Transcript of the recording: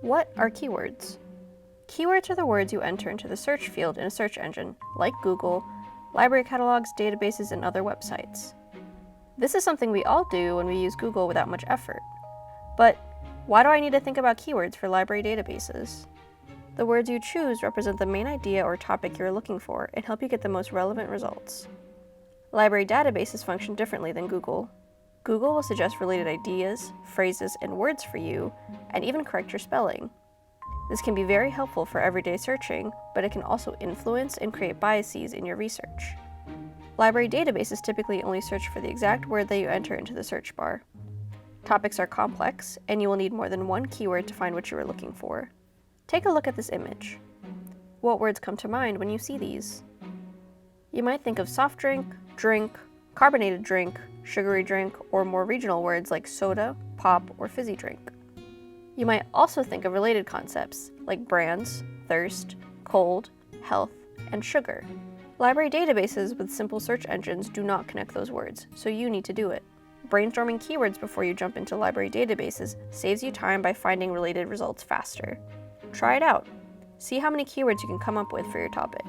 What are keywords? Keywords are the words you enter into the search field in a search engine, like Google, library catalogs, databases, and other websites. This is something we all do when we use Google without much effort. But why do I need to think about keywords for library databases? The words you choose represent the main idea or topic you're looking for and help you get the most relevant results. Library databases function differently than Google. Google will suggest related ideas, phrases, and words for you, and even correct your spelling. This can be very helpful for everyday searching, but it can also influence and create biases in your research. Library databases typically only search for the exact word that you enter into the search bar. Topics are complex, and you will need more than one keyword to find what you are looking for. Take a look at this image. What words come to mind when you see these? You might think of soft drink, drink, carbonated drink, sugary drink, or more regional words like soda, pop, or fizzy drink. You might also think of related concepts like brands, thirst, cold, health, and sugar. Library databases with simple search engines do not connect those words, so you need to do it. Brainstorming keywords before you jump into library databases saves you time by finding related results faster. Try it out. See how many keywords you can come up with for your topic.